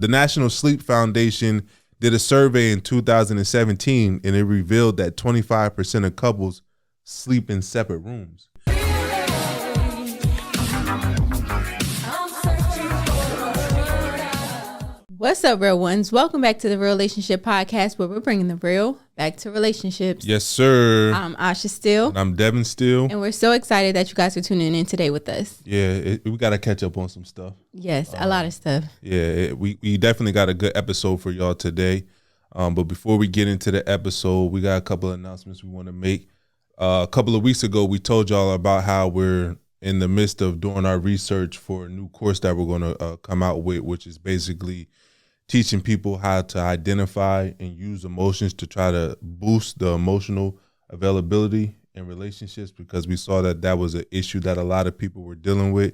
The National Sleep Foundation did a survey in 2017, and it revealed that 25% of couples sleep in separate rooms. What's up, real ones? Welcome back to the Real Relationship Podcast, where we're bringing the real back to relationships. Yes, sir. I'm Asha Steele. And I'm Devin Steele. And we're so excited that you guys are tuning in today with us. Yeah, we got to catch up on some stuff. Yes, a lot of stuff. Yeah, we definitely got a good episode for y'all today. But before we get into the episode, we got a couple of announcements we want to make. A couple of weeks ago, we told y'all about how we're in the midst of doing our research for a new course that we're going to come out with, which is basically teaching people how to identify and use emotions to try to boost the emotional availability in relationships, because we saw that was an issue that a lot of people were dealing with.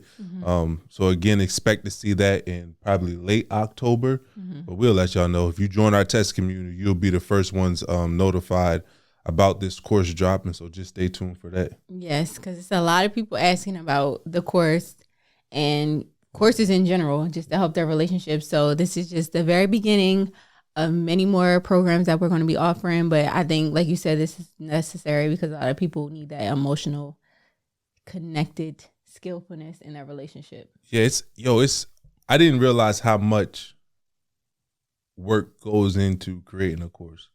So again, expect to see that in probably late October, but we'll let y'all know. If you join our test community, you'll be the first ones notified about this course dropping, so just stay tuned for that. Yes, because it's a lot of people asking about the course and courses in general, just to help their relationships. So this is just the very beginning of many more programs that we're going to be offering. But I think, like you said, this is necessary because a lot of people need that emotional, connected skillfulness in their relationship. Yeah, I didn't realize how much work goes into creating a course.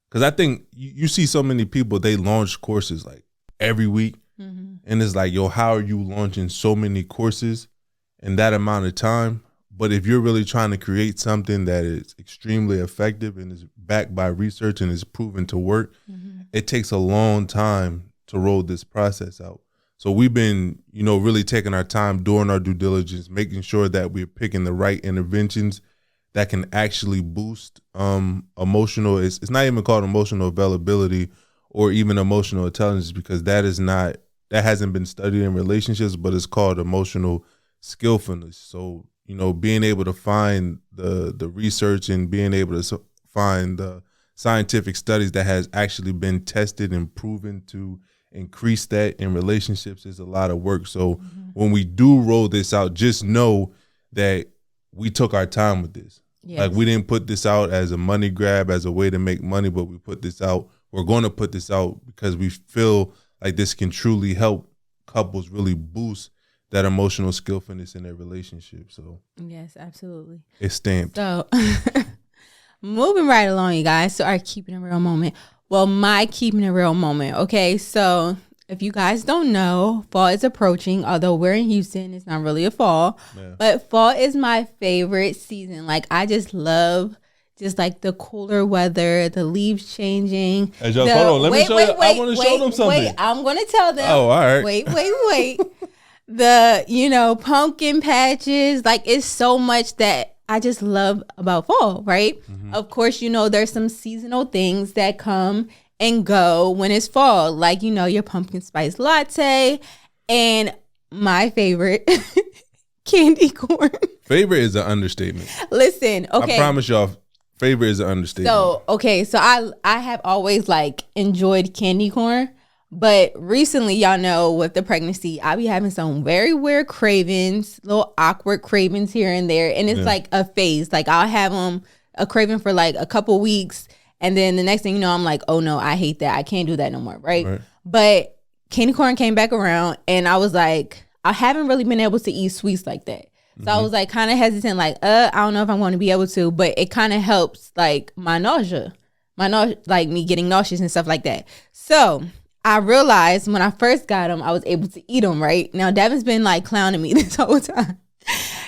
Because I think you see so many people, they launch courses like every week. And it's like, how are you launching so many courses in that amount of time? But if you're really trying to create something that is extremely effective and is backed by research and is proven to work, it takes a long time to roll this process out. So we've been, really taking our time, doing our due diligence, making sure that we're picking the right interventions that can actually boost emotional. It's not even called emotional availability or even emotional intelligence, because that hasn't been studied in relationships, but it's called emotional skillfulness. So, being able to find the research and being able to find the scientific studies that has actually been tested and proven to increase that in relationships is a lot of work. So when we do roll this out, just know that we took our time with this. Yes. Like, we didn't put this out as a money grab, as a way to make money, but we put this out. We're going to put this out because we feel like this can truly help couples really boost that emotional skillfulness in their relationship. So yes, absolutely. It's stamped. So moving right along, you guys. So our keeping it real moment. Well, my keeping it real moment. Okay. So if you guys don't know, fall is approaching. Although we're in Houston, it's not really a fall, but fall is my favorite season. Like, I just love just like the cooler weather, the leaves changing. Hey, hold on. Let me show them. I want to show them something. Wait, I'm going to tell them. Oh, all right. Wait. The, pumpkin patches, like, it's so much that I just love about fall, right? Of course, there's some seasonal things that come and go when it's fall, like, your pumpkin spice latte and my favorite, candy corn. Favorite is an understatement. Listen, okay. I promise y'all, favorite is an understatement. So I have always enjoyed candy corn. But recently, y'all know, with the pregnancy, I be having some very weird cravings, little awkward cravings here and there. And it's like a phase. Like, I'll have a craving for like a couple weeks. And then the next thing you know, I'm like, oh no, I hate that. I can't do that no more. Right. But candy corn came back around, and I was like, I haven't really been able to eat sweets like that. So I was like kind of hesitant, like, I don't know if I'm going to be able to, but it kind of helps like my nausea, like me getting nauseous and stuff like that. So I realized when I first got them, I was able to eat them, right? Now, Devin's been clowning me this whole time.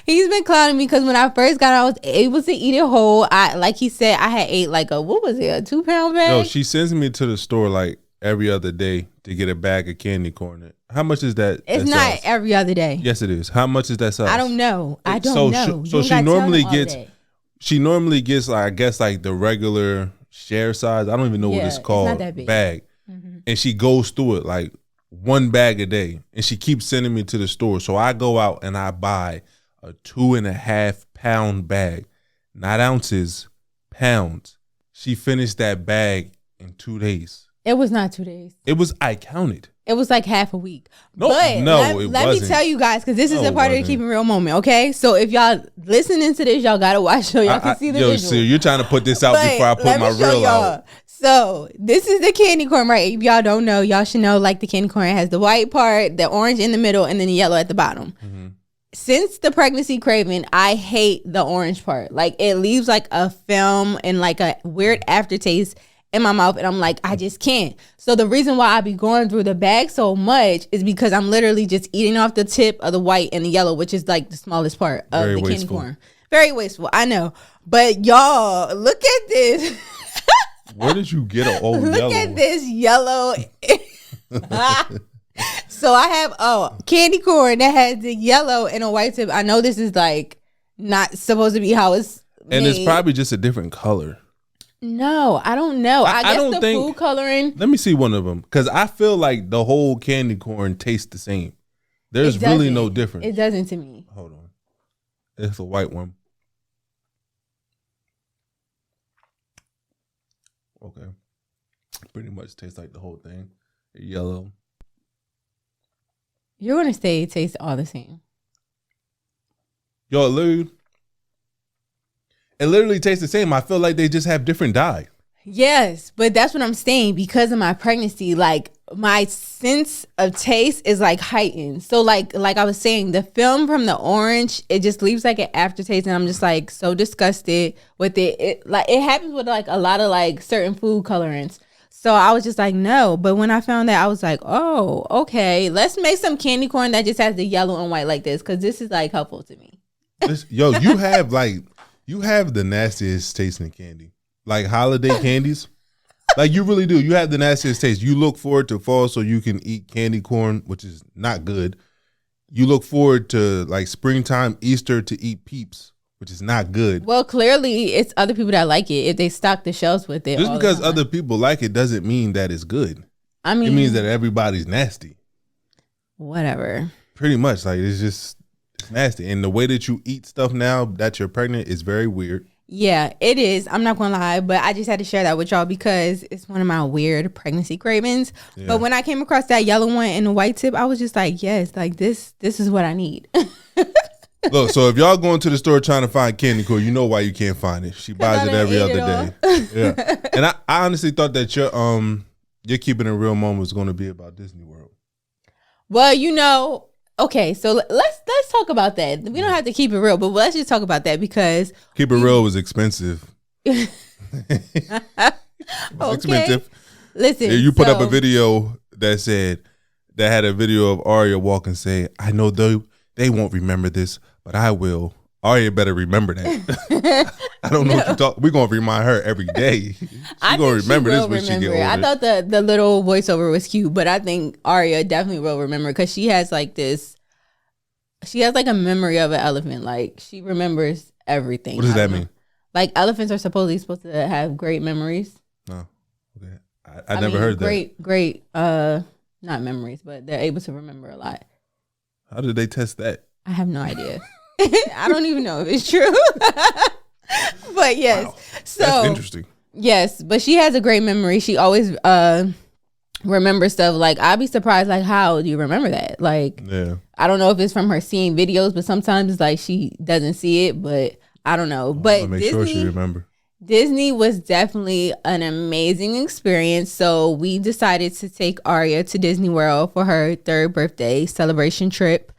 He's been clowning me because when I first got it, I was able to eat it whole. Like he said, I had ate a 2-pound bag? No, she sends me to the store every other day to get a bag of candy corn. How much is that? It's not every other day. Yes, it is. How much is that size? I don't know. I don't know. So she normally gets I guess the regular share size. I don't even know what it's called. It's not that big. Bag. And she goes through it one bag a day, and she keeps sending me to the store. So I go out and I buy a 2.5-pound bag, not ounces, pounds. She finished that bag in 2 days. It was not 2 days. I counted. It was like half a week. No, but no, let me tell you guys, because this is a part of the Keeping Real moment, okay? So if y'all listening to this, y'all got to watch so y'all can see the visual. So you're trying to put this out before I put my reel out. So this is the candy corn, right? If y'all don't know, y'all should know, like, the candy corn has the white part, the orange in the middle, and then the yellow at the bottom. Mm-hmm. Since the pregnancy craving, I hate the orange part. Like, it leaves like a film and like a weird aftertaste in my mouth, and I'm like, I just can't. So the reason why I be going through the bag so much is because I'm literally just eating off the tip of the white and the yellow, which is like the smallest part of the candy corn. Very wasteful, I know. But y'all, look at this. Where did you get an old yellow? Look at this yellow. So I have candy corn that has the yellow and a white tip. I know this is like not supposed to be how it's made. And it's probably just a different color. No, I don't know. I guess don't think food coloring. Let me see one of them, because I feel like the whole candy corn tastes the same. There's really no difference. It doesn't to me. Hold on. It's a white one. Okay. Pretty much tastes like the whole thing. Yellow. You're going to say it tastes all the same. Yo, it literally tastes the same. I feel like they just have different dye. Yes, but that's what I'm saying. Because of my pregnancy, like, my sense of taste is like heightened. So like I was saying, the film from the orange, it just leaves like an aftertaste, and I'm just like so disgusted with it. It happens with like a lot of like certain food colorants. So I was just like, no. But when I found that, I was like, oh, okay, let's make some candy corn that just has the yellow and white like this, because this is like helpful to me. You have the nastiest tasting candy. Like holiday candies. Like, you really do. You have the nastiest taste. You look forward to fall so you can eat candy corn, which is not good. You look forward to like springtime, Easter, to eat Peeps, which is not good. Well, clearly it's other people that like it if they stock the shelves with it. Just because other people like it doesn't mean that it's good. I mean, it means that everybody's nasty. Whatever. Pretty much. Like, it's nasty. And the way that you eat stuff now that you're pregnant is very weird. Yeah, it is. I'm not gonna lie, but I just had to share that with y'all because it's one of my weird pregnancy cravings. Yeah. But when I came across that yellow one and the white tip, I was just like, yes, like this is what I need. Look, so if y'all going to the store trying to find candy corn, you know why you can't find it. She buys it every other day. Yeah. And I honestly thought that your Keeping It Real moment was going to be about Disney World. Well, okay, so let's talk about that. We don't have to keep it real, but let's just talk about that because Keep It Real was expensive. Okay. Expensive. Listen, you put up a video that had a video of Arya walking, saying, "I know they won't remember this, but I will." Arya better remember that. I don't know what you talk. We're gonna remind her every day. She's gonna remember this when she get older. I thought the little voiceover was cute, but I think Arya definitely will remember because she has like this. She has like a memory of an elephant. Like, she remembers everything. What does that mean? Like, elephants are supposed to have great memories. Oh, okay. I never heard that. Great. Not memories, but they're able to remember a lot. How did they test that? I have no idea. I don't even know if it's true. But yes. Wow. So that's interesting. Yes, but she has a great memory. She always remember stuff. Like, I'd be surprised, like, how do you remember that? Like, yeah, I don't know if it's from her seeing videos, but sometimes it's like she doesn't see it, but I don't know. But make sure she remember. Disney was definitely an amazing experience. So we decided to take Arya to Disney World for her 3rd birthday celebration trip.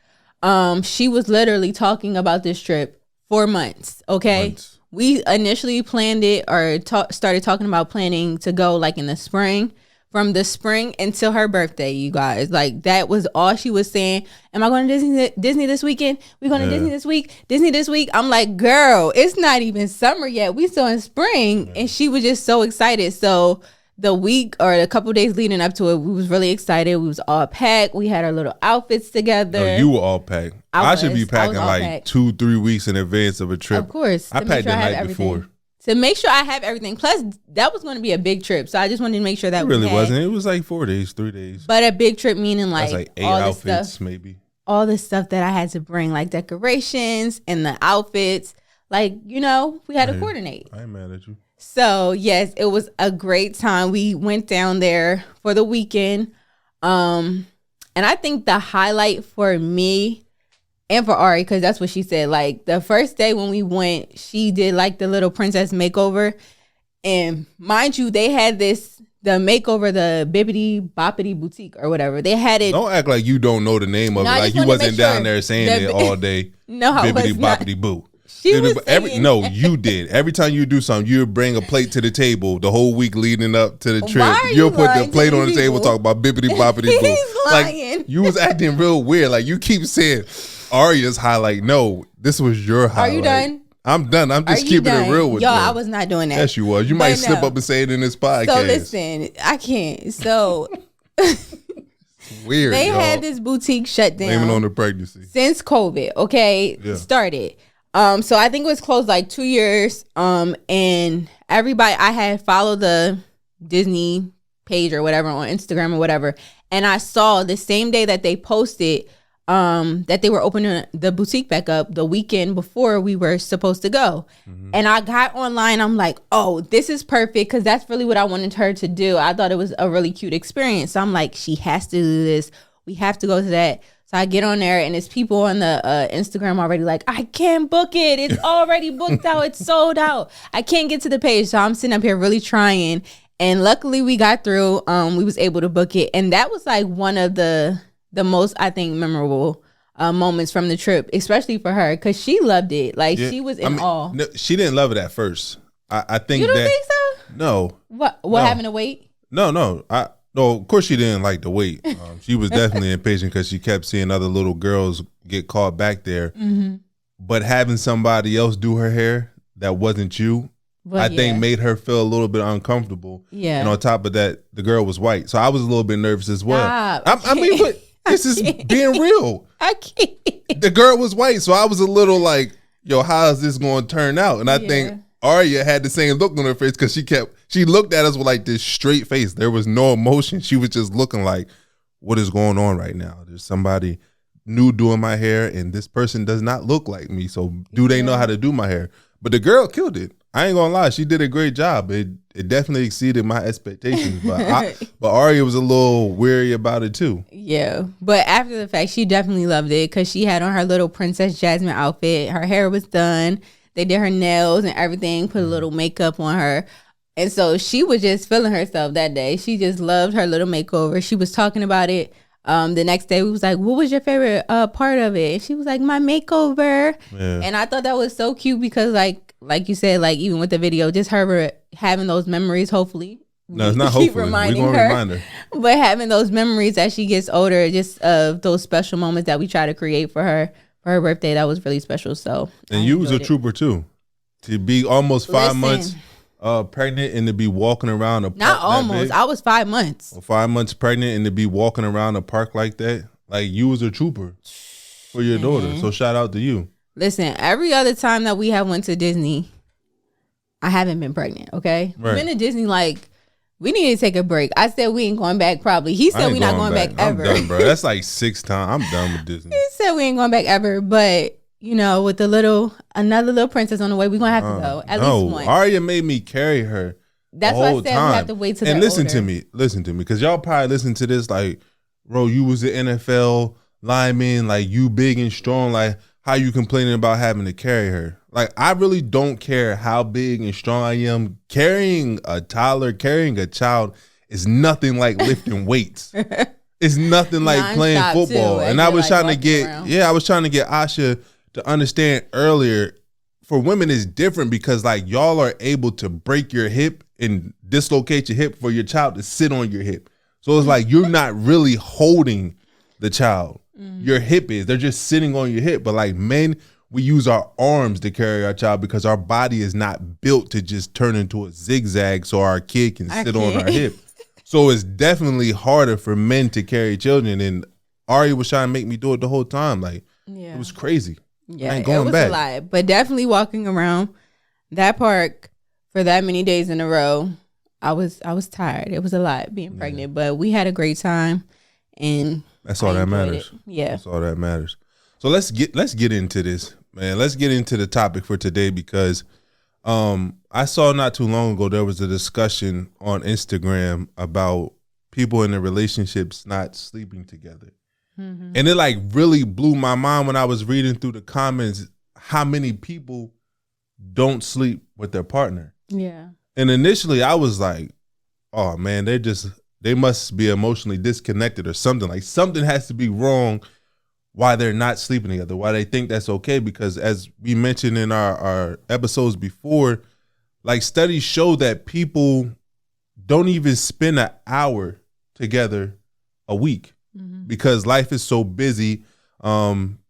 She was literally talking about this trip for months. Okay. We initially planned it or started talking about planning to go like in the spring. From the spring until her birthday, you guys. Like, that was all she was saying. Am I going to Disney this weekend? We going to Disney this week? Disney this week? I'm like, girl, it's not even summer yet. We still in spring. And she was just so excited. So the week or a couple days leading up to it, we was really excited. We was all packed. We had our little outfits together. No, you were all packed. I should be packing like packed. 2-3 weeks in advance of a trip. Of course. I packed the night before. To make sure I have everything. Plus, that was going to be a big trip. So I just wanted to make sure that it really wasn't. It was like 4 days, 3 days. But a big trip meaning like 8 outfits, maybe. All the stuff that I had to bring, like decorations and the outfits. Like, we had to coordinate. I ain't mad at you. So, yes, it was a great time. We went down there for the weekend. And I think the highlight for me and for Ari, because that's what she said, like the first day when we went, she did like the little princess makeover. And mind you, they had the makeover, the Bibbidi Boppity Boutique or whatever. They had it. Don't act like you don't know the name of it. Like you wasn't down there saying it all day. No, Bibbidi Boppity Boo. She was saying. No, you did. Every time you do something, you would bring a plate to the table the whole week leading up to the trip. You'll put the plate on the table, talk about Bibbidi Boppity Boo. He's lying. Like you was acting real weird. Like you keep saying Arya's highlight. No, this was your highlight. Are you done? I'm done. I'm just keeping it real with you. Y'all, I was not doing that. Yes, you was. You might slip up and say it in this podcast. So listen, I can't. So weird. They had this boutique shut down. Blaming on the pregnancy. Since COVID, started. So I think it was closed like 2 years. And everybody, I had followed the Disney page or whatever on Instagram or whatever, and I saw the same day that they posted that they were opening the boutique back up the weekend before we were supposed to go. And I got online. I'm like, oh, this is perfect, because that's really what I wanted her to do. I thought it was a really cute experience. So I'm like, she has to do this. We have to go to that. So I get on there, and it's people on the Instagram already like, I can't book it. It's already booked out. It's sold out. I can't get to the page. So I'm sitting up here really trying. And luckily we got through. We was able to book it. And that was like one of the most, I think, memorable moments from the trip, especially for her, because she loved it. Like she was in awe. No, she didn't love it at first. I think you don't think so? No. What no. having to wait? No. No, of course she didn't like to wait. She was definitely impatient because she kept seeing other little girls get caught back there. But having somebody else do her hair that wasn't you, I think made her feel a little bit uncomfortable. Yeah. And on top of that, the girl was white. So I was a little bit nervous as well. I mean, but this is being real. I can't. The girl was white. So I was a little like, yo, how is this going to turn out? And I think Arya had the same look on her face because she looked at us with like this straight face. There was no emotion. She was just looking like, what is going on right now? There's somebody new doing my hair, and this person does not look like me. So do they know how to do my hair? But the girl killed it. I ain't gonna lie, she did a great job. It definitely exceeded my expectations. But Arya was a little weary about it too. Yeah, but after the fact, she definitely loved it because she had on her little Princess Jasmine outfit. Her hair was done. They did her nails and everything, put a little makeup on her. And so she was just feeling herself that day. She just loved her little makeover. She was talking about it. The next day we was like, what was your favorite part of it? And she was like, my makeover. Yeah. And I thought that was so cute because like you said, like even with the video, just her having those memories, hopefully. No, it's not hopefully. We're going to remind her. But having those memories as she gets older, just of those special moments that we try to create for her birthday, that was really special. So and you was a trooper too. To be almost 5 months pregnant and to be walking around a park. Not almost. I was 5 months. Well, 5 months pregnant and to be walking around a park like that. Like you was a trooper for your daughter. So shout out to you. Listen, every other time that we have went to Disney, I haven't been pregnant, okay? Right. We've been to Disney like, we need to take a break. I said we ain't going back probably. He said we not going back ever. I'm done, bro. That's like 6 times. I'm done with Disney. He said we ain't going back ever, but you know, with another little princess on the way, we're going to have to go at least once. Arya made me carry her. That's why I said we have to wait till and listen to me, because y'all probably listen to this like, bro, you was the NFL lineman, like you big and strong, like how you complaining about having to carry her? Like, I really don't care how big and strong I am. Carrying a toddler, carrying a child is nothing like lifting weights. It's nothing like playing football. And I was trying to get, I was trying to get Asha to understand earlier, for women it's different because like y'all are able to break your hip and dislocate your hip for your child to sit on your hip. So it's like you're not really holding the child. Your hip is. They're just sitting on your hip. But like men, we use our arms to carry our child because our body is not built to just turn into a zigzag so our kid can sit on our hip. So it's definitely harder for men to carry children. And Ari was trying to make me do it the whole time. Like, it was crazy. Yeah, I ain't going back. A lot. But definitely walking around that park for that many days in a row, I was tired. It was a lot being pregnant, but we had a great time, and that's all that matters. Yeah, that's all that matters. So let's get into this, man. Let's get into the topic for today because I saw not too long ago there was a discussion on Instagram about people in the relationships not sleeping together. And it like really blew my mind when I was reading through the comments how many people don't sleep with their partner. Yeah. And initially I was like, oh man, they must be emotionally disconnected or something. Like something has to be wrong why they're not sleeping together, why they think that's okay. Because as we mentioned in our episodes before, like studies show that people don't even spend an hour together a week because life is so busy.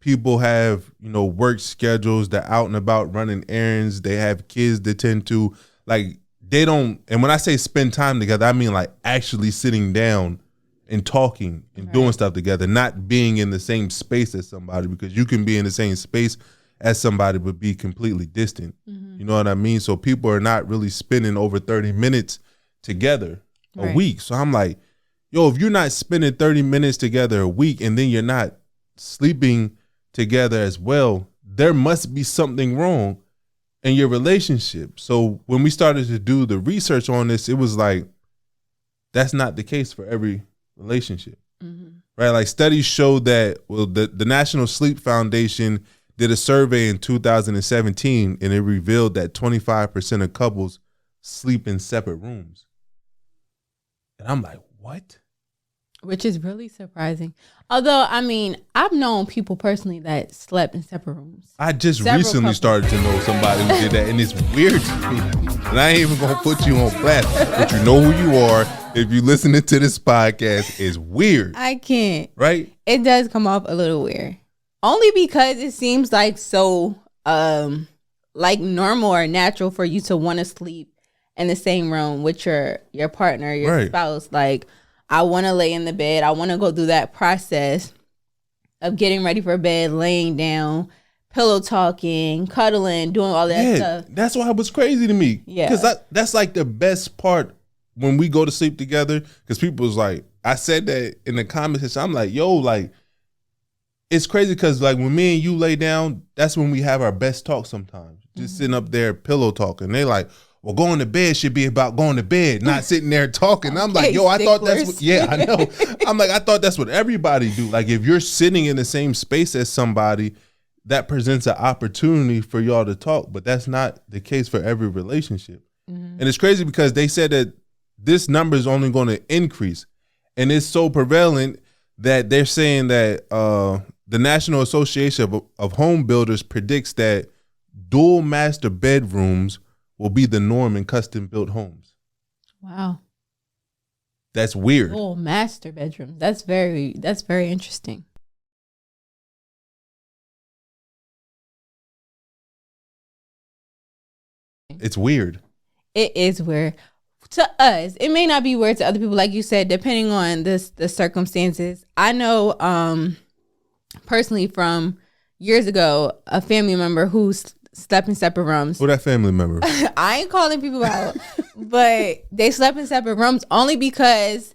People have, work schedules, they're out and about running errands, they have kids to tend to, like they don't, and when I say spend time together, I mean like actually sitting down and talking and doing stuff together, not being in the same space as somebody, because you can be in the same space as somebody but be completely distant. You know what I mean? So people are not really spending over 30 minutes together a week. So I'm like, yo, if you're not spending 30 minutes together a week and then you're not sleeping together as well, there must be something wrong in your relationship. So when we started to do the research on this, it was like, that's not the case for every relationship, right? Like studies show that, well, the National Sleep Foundation did a survey in 2017 and it revealed that 25% of couples sleep in separate rooms. And I'm like, what? Which is really surprising. Although, I mean, I've known people personally that slept in separate rooms. I just recently started to know somebody who did that, and it's weird to me. And I ain't even gonna put you on blast, but you know who you are. If you listening to this podcast, it's weird. I can't. Right? It does come off a little weird. Only because it seems like so like normal or natural for you to want to sleep in the same room with your partner, your spouse. Like, I want to lay in the bed. I want to go through that process of getting ready for bed, laying down, pillow talking, cuddling, doing all that stuff. That's why it was crazy to me. Yeah. Because that's like the best part when we go to sleep together. Because people was like, I said that in the comments. I'm like, yo, like, it's crazy because like when me and you lay down, that's when we have our best talk sometimes. Just sitting up there pillow talking. They like, well, going to bed should be about going to bed, not sitting there talking. I'm like, yo, I thought that's what, I know. I'm like, I thought that's what everybody do. Like if you're sitting in the same space as somebody, that presents an opportunity for y'all to talk, but that's not the case for every relationship. And it's crazy because they said that this number is only going to increase. And it's so prevalent that they're saying that the National Association of Home Builders predicts that dual master bedrooms will be the norm in custom built homes. Wow. That's weird. Oh, master bedroom. That's very interesting. It's weird. It is weird. To us, it may not be weird to other people, like you said, depending on the circumstances. I know personally from years ago, a family member who slept in separate rooms. Who that family member? I ain't calling people out, but they slept in separate rooms only because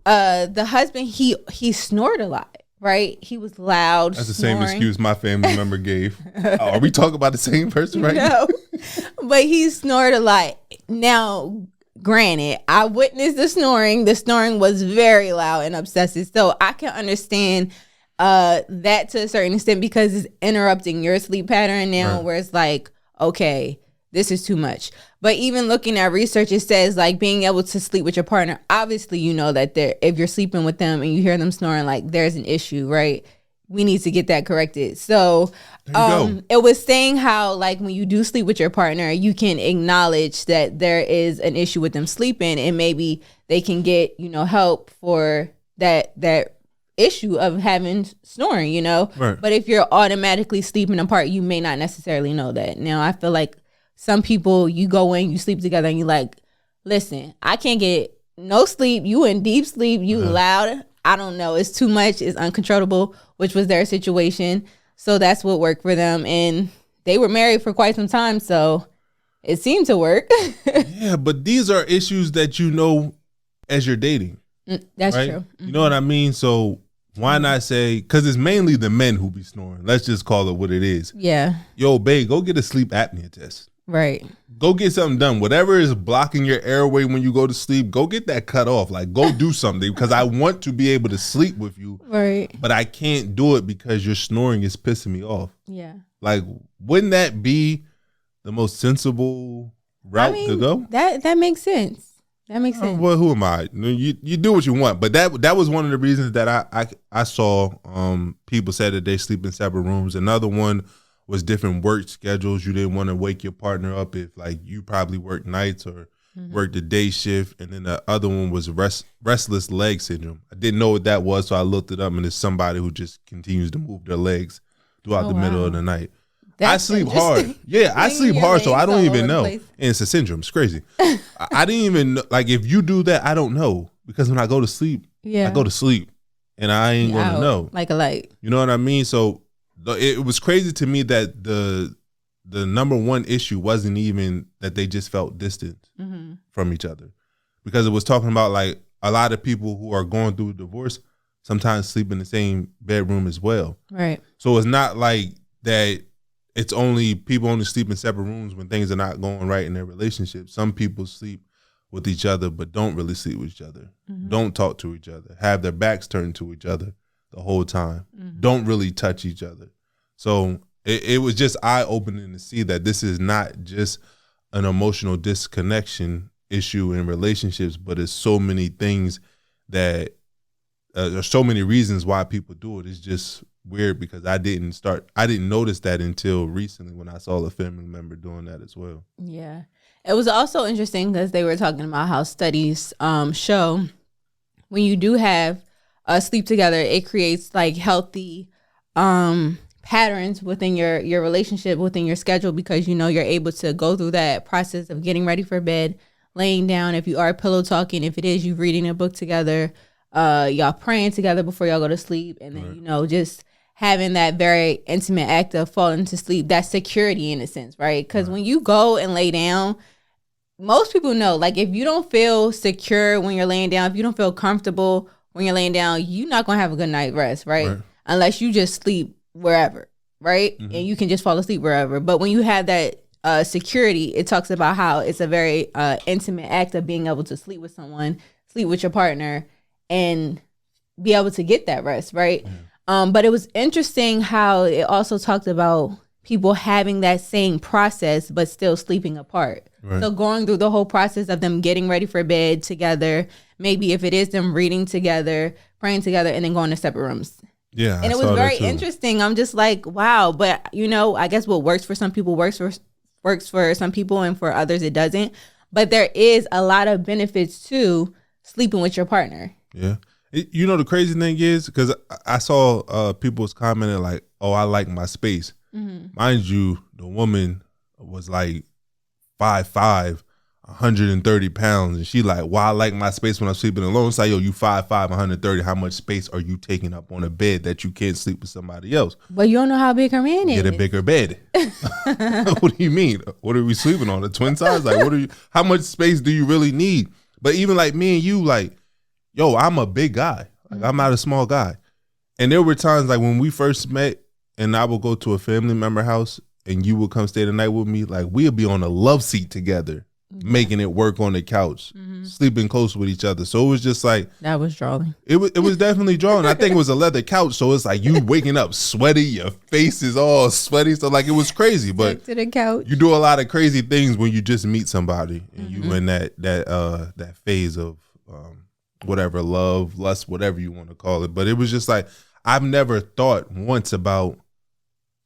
the husband, he snored a lot, right? He was loud. That's the snoring. same excuse my family member gave. Are we talking about the same person right now? But he snored a lot. Now, granted, I witnessed the snoring. The snoring was very loud and obsessive. So I can understand that to a certain extent because it's interrupting your sleep pattern now, where it's like, okay, this is too much. But even looking at research, it says like being able to sleep with your partner, obviously you know that if you're sleeping with them and you hear them snoring, like there's an issue, right? We need to get that corrected. So it was saying how like when you do sleep with your partner, you can acknowledge that there is an issue with them sleeping, and maybe they can get, help for that issue of having snoring, But if you're automatically sleeping apart, you may not necessarily know that. Now, I feel like some people, you go in, you sleep together, and you like, listen, I can't get no sleep. You in deep sleep, you loud. I don't know. It's too much. It's uncontrollable, which was their situation. So that's what worked for them. And they were married for quite some time, so it seemed to work. Yeah, but these are issues that you know as you're dating. That's right? true. Mm-hmm. You know what I mean? So why not say, because it's mainly the men who be snoring. Let's just call it what it is. Yeah. Yo, babe, go get a sleep apnea test. Right. Go get something done. Whatever is blocking your airway when you go to sleep, go get that cut off. Like, go do something, because I want to be able to sleep with you. Right. But I can't do it because your snoring is pissing me off. Yeah. Like, wouldn't that be the most sensible route to go? That makes sense. That makes sense. Well, who am I? You do what you want. But that was one of the reasons that I saw people said that they sleep in separate rooms. Another one was different work schedules. You didn't want to wake your partner up if, like, you probably work nights or work the day shift. And then the other one was restless leg syndrome. I didn't know what that was, so I looked it up, and it's somebody who just continues to move their legs throughout the middle of the night. I sleep hard. Yeah, I sleep hard, so I don't even know. And it's a syndrome. It's crazy. I didn't even know. Like, if you do that, I don't know. Because when I go to sleep, I go to sleep. And I ain't going to know. Like a light. You know what I mean? So it was crazy to me that the number one issue wasn't even that they just felt distant from each other. Because it was talking about, like, a lot of people who are going through divorce sometimes sleep in the same bedroom as well. Right. So it's not like that it's only people only sleep in separate rooms when things are not going right in their relationship. Some people sleep with each other but don't really sleep with each other. Don't talk to each other. Have their backs turned to each other the whole time. Don't really touch each other. So it was just eye-opening to see that this is not just an emotional disconnection issue in relationships, but it's so many things that there's so many reasons why people do it. It's just weird because I didn't notice that until recently when I saw a family member doing that as well. Yeah. It was also interesting because they were talking about how studies show when you do have sleep together, it creates like healthy patterns within your relationship, within your schedule, because you know you're able to go through that process of getting ready for bed, laying down. If you are pillow talking, if it is you reading a book together, y'all praying together before y'all go to sleep, and then you know just having that very intimate act of falling to sleep. That's security in a sense, right? Because when you go and lay down, most people know, like, if you don't feel secure when you're laying down, if you don't feel comfortable when you're laying down, you're not gonna have a good night rest, right? Unless you just sleep wherever, right? And you can just fall asleep wherever. But when you have that security, it talks about how it's a very intimate act of being able to sleep with someone, sleep with your partner, and be able to get that rest, right? But it was interesting how it also talked about people having that same process but still sleeping apart. So going through the whole process of them getting ready for bed together, maybe if it is them reading together, praying together, and then going to separate rooms. Yeah, and it was very interesting. I'm just like, wow. But you know, I guess what works for some people works for some people, and for others it doesn't. But there is a lot of benefits to sleeping with your partner. Yeah. You know, the crazy thing is, because I saw people was commenting like, oh, I like my space. Mind you, the woman was like 5'5", 130 pounds. And she like, well, I like my space when I'm sleeping alone. It's like, yo, you 5'5", 130. How much space are you taking up on a bed that you can't sleep with somebody else? But you don't know how big her man is. Get a bigger bed. What do you mean? What are we sleeping on? A twin size? Like, how much space do you really need? But even like me and you, like, yo, I'm a big guy. Like, I'm not a small guy. And there were times like when we first met and I would go to a family member house and you would come stay the night with me, like we'd be on a love seat together, making it work on the couch, sleeping close with each other. So it was just like, that was drawing. It was definitely drawing. I think it was a leather couch. So it's like you waking up sweaty, your face is all sweaty. So like it was crazy, but to the couch. You do a lot of crazy things when you just meet somebody and you in that phase of whatever, love, lust, whatever you want to call it. But it was just like, I've never thought once about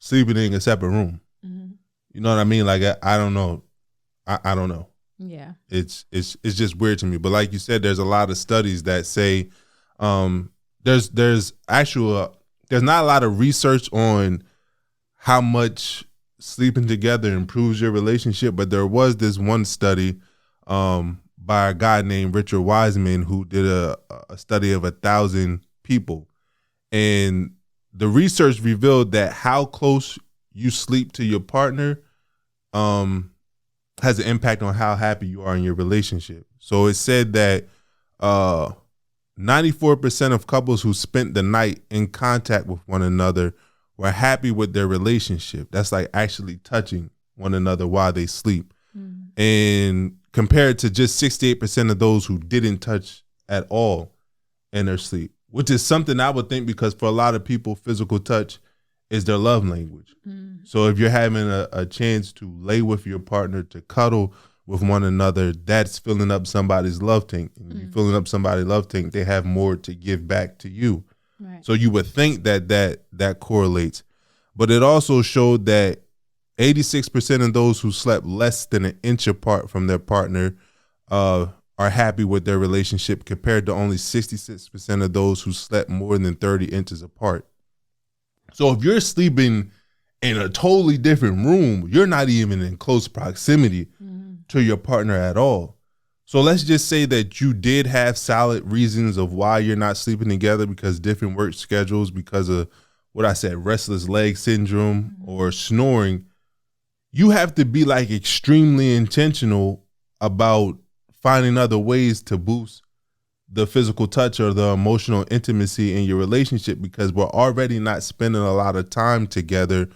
sleeping in a separate room. You know what I mean? Like, I don't know. I don't know. Yeah. It's just weird to me. But like you said, there's a lot of studies that say there's not a lot of research on how much sleeping together improves your relationship. But there was this one study by a guy named Richard Wiseman who did a study of 1,000 people. And the research revealed that how close you sleep to your partner has an impact on how happy you are in your relationship. So it said that 94% of couples who spent the night in contact with one another were happy with their relationship. That's like actually touching one another while they sleep. And compared to just 68% of those who didn't touch at all in their sleep, which is something I would think, because for a lot of people, physical touch is their love language. So if you're having a chance to lay with your partner, to cuddle with one another, that's filling up somebody's love tank. And you filling up somebody's love tank, they have more to give back to you. Right. So you would think that correlates. But it also showed that 86% of those who slept less than an inch apart from their partner are happy with their relationship, compared to only 66% of those who slept more than 30 inches apart. So if you're sleeping in a totally different room, you're not even in close proximity to your partner at all. So let's just say that you did have solid reasons of why you're not sleeping together, because different work schedules, because of what I said, restless leg syndrome or snoring. You have to be like extremely intentional about finding other ways to boost the physical touch or the emotional intimacy in your relationship, because we're already not spending a lot of time together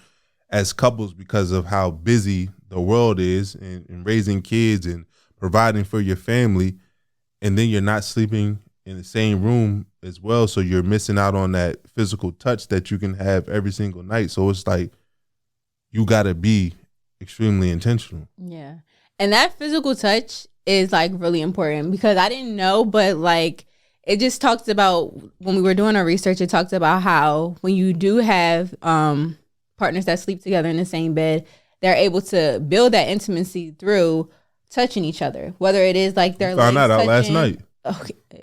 as couples because of how busy the world is and raising kids and providing for your family. And then you're not sleeping in the same room as well. So you're missing out on that physical touch that you can have every single night. So it's like, you got to be extremely intentional. Yeah. And that physical touch is like really important, because I didn't know, but like it just talks about, when we were doing our research, it talks about how when you do have partners that sleep together in the same bed, they're able to build that intimacy through touching each other, whether it is like their legs found that out touching. Last night.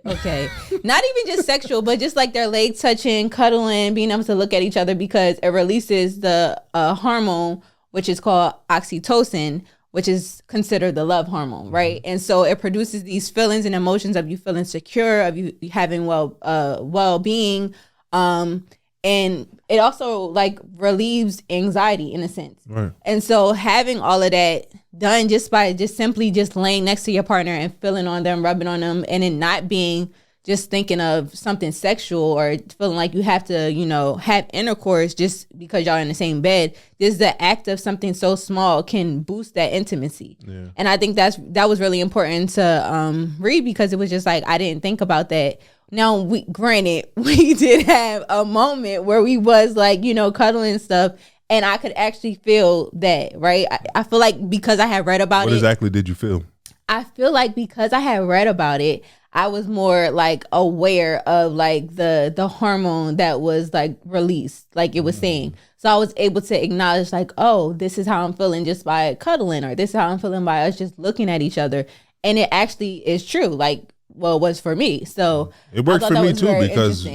Okay. Not even just sexual, but just like their legs touching, cuddling, being able to look at each other, because it releases the hormone, which is called oxytocin, which is considered the love hormone, right? And so it produces these feelings and emotions of you feeling secure, of you having well-being, and it also like relieves anxiety in a sense. Right. And so having all of that done just by simply laying next to your partner and feeling on them, rubbing on them, and it not being just thinking of something sexual or feeling like you have to, have intercourse just because y'all in the same bed. Just the act of something so small can boost that intimacy. Yeah. And I think that was really important to read, because it was just like, I didn't think about that. Now, granted, we did have a moment where we was like, cuddling and stuff, and I could actually feel that, right? I feel like because I had read about it. What exactly did you feel? I feel like because I had read about it, I was more like aware of like the hormone that was like released, like it was saying. So I was able to acknowledge like, oh, this is how I'm feeling just by cuddling, or this is how I'm feeling by us just looking at each other. And it actually is true. Like, well, it was for me. So it worked for me too, because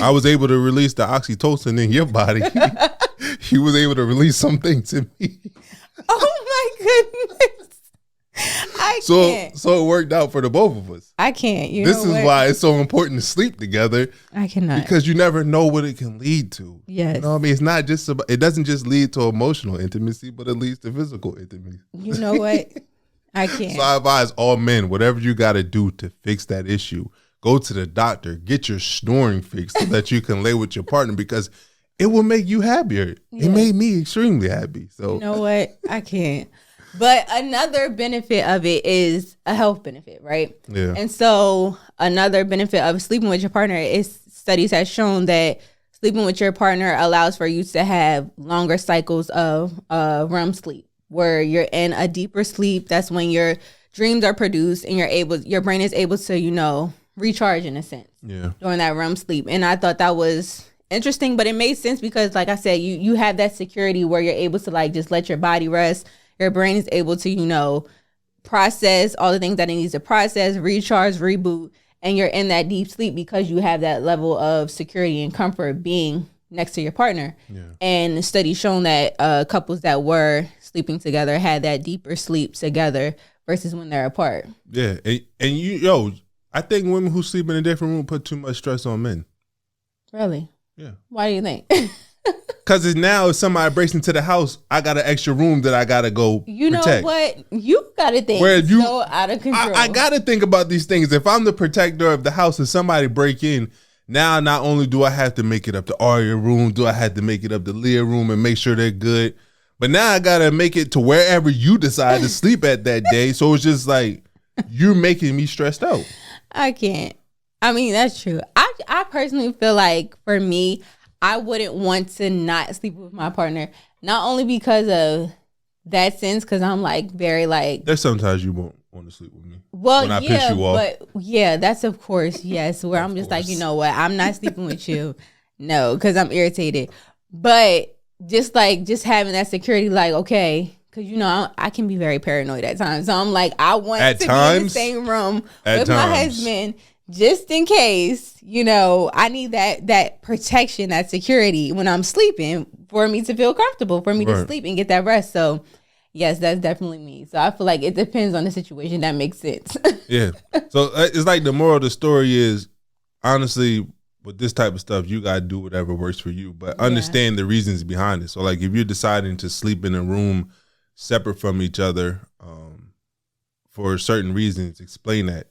I was able to release the oxytocin in your body. He was able to release some things in me. Oh my goodness. I can't. So it worked out for the both of us. I can't. This is why it's so important to sleep together. I cannot. Because you never know what it can lead to. Yes. You know what I mean? It's not just about, it doesn't just lead to emotional intimacy, but it leads to physical intimacy. You know what? I can't. So I advise all men, whatever you got to do to fix that issue, go to the doctor, get your snoring fixed so that you can lay with your partner, because it will make you happier. Yeah. It made me extremely happy. So you know what? I can't. But another benefit of it is a health benefit, right? Yeah. And so another benefit of sleeping with your partner is studies have shown that sleeping with your partner allows for you to have longer cycles of REM sleep, where you're in a deeper sleep. That's when your dreams are produced and your brain is able to, recharge in a sense. Yeah. During that REM sleep. And I thought that was interesting, but it made sense because, like I said, you have that security where you're able to like just let your body rest. Your brain is able to, process all the things that it needs to process, recharge, reboot, and you're in that deep sleep because you have that level of security and comfort being next to your partner. Yeah. And the study shown that couples that were sleeping together had that deeper sleep together versus when they're apart. Yeah, and I think women who sleep in a different room put too much stress on men. Really? Yeah. Why do you think? Because now if somebody breaks into the house, I got an extra room that I got to go protect. Know what? You got to think so out of control. I got to think about these things. If I'm the protector of the house and somebody break in, now not only do I have to make it up to Aria room, do I have to make it up to Leah room and make sure they're good, But now I gotta make it to wherever you decide to sleep at that day. So it's just like you're making me stressed out. I can't. I mean, that's true. I personally feel like for me, I wouldn't want to not sleep with my partner. Not only because of that sense, because I'm like very like. There's sometimes you won't want to sleep with me. Well, when I piss you off. But yeah, that's of course yes. Where I'm just like, you know what, I'm not sleeping with you. No, because I'm irritated. But just having that security, like okay, because you know I can be very paranoid at times. So I'm like, I want to be in the same room with my husband. Just in case, you know, I need that protection, that security when I'm sleeping for me to feel comfortable, for me to sleep and get that rest. So, yes, that's definitely me. So I feel like it depends on the situation. That makes sense. Yeah. So it's like the moral of the story is, honestly, with this type of stuff, you got to do whatever works for you. But understand the reasons behind it. So, like, if you're deciding to sleep in a room separate from each other for certain reasons, explain that.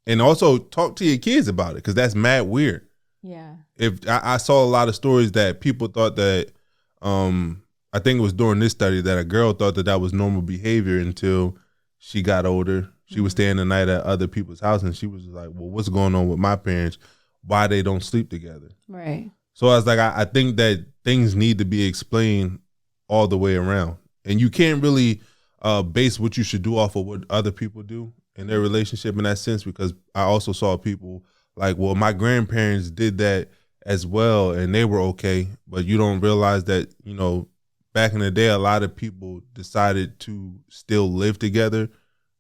And also talk to your kids about it because that's mad weird. Yeah. If I saw a lot of stories that people thought that, I think it was during this study that a girl thought that was normal behavior until she got older. She was staying the night at other people's house and she was like, well, what's going on with my parents? Why they don't sleep together? Right. So I was like, I think that things need to be explained all the way around. And you can't really base what you should do off of what other people do in their relationship in that sense, because I also saw people like, well, my grandparents did that as well and they were okay, but you don't realize that, you know, back in the day, a lot of people decided to still live together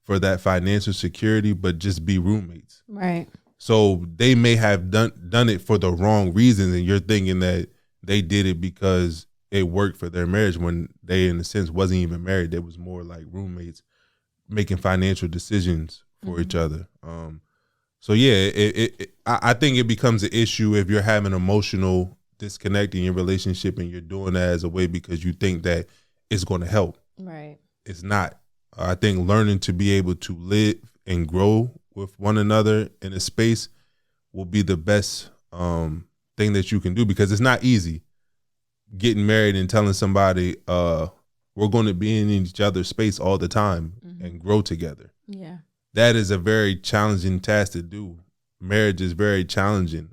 for that financial security, but just be roommates. Right. So they may have done it for the wrong reasons, and you're thinking that they did it because it worked for their marriage when they, in a sense, wasn't even married. They was more like roommates making financial decisions for each other. So yeah, I think it becomes an issue if you're having emotional disconnect in your relationship and you're doing that as a way because you think that it's going to help. Right. It's not. I think learning to be able to live and grow with one another in a space will be the best thing that you can do, because it's not easy getting married and telling somebody we're going to be in each other's space all the time and grow together. Yeah. That is a very challenging task to do. Marriage is very challenging.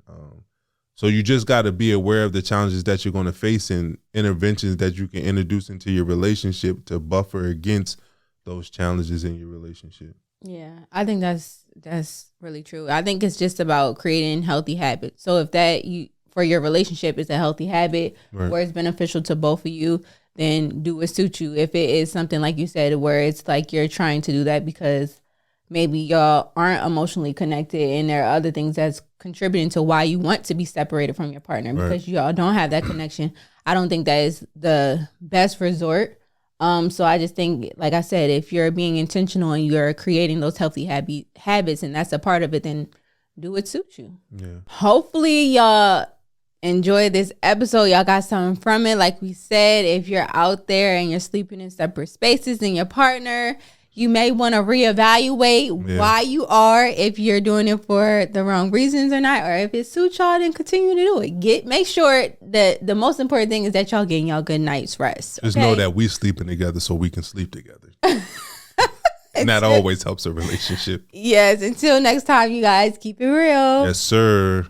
So you just got to be aware of the challenges that you're going to face and interventions that you can introduce into your relationship to buffer against those challenges in your relationship. Yeah, I think that's really true. I think it's just about creating healthy habits. So if that for your relationship is a healthy habit where it's beneficial to both of you, then do what suits you. If it is something like you said where it's like you're trying to do that because maybe y'all aren't emotionally connected and there are other things that's contributing to why you want to be separated from your partner because y'all don't have that connection, I don't think that is the best resort. So I just think, like I said, if you're being intentional and you're creating those healthy habits and that's a part of it, then do what suits you. Yeah. Hopefully y'all enjoyed this episode. Y'all got something from it. Like we said, if you're out there and you're sleeping in separate spaces and your partner, you may want to reevaluate why you are, if you're doing it for the wrong reasons or not, or if it suits y'all, then continue to do it. Make sure that the most important thing is that y'all getting y'all good night's rest. Just know that we sleeping together so we can sleep together. And that always helps a relationship. Yes. Until next time, you guys, keep it real. Yes, sir.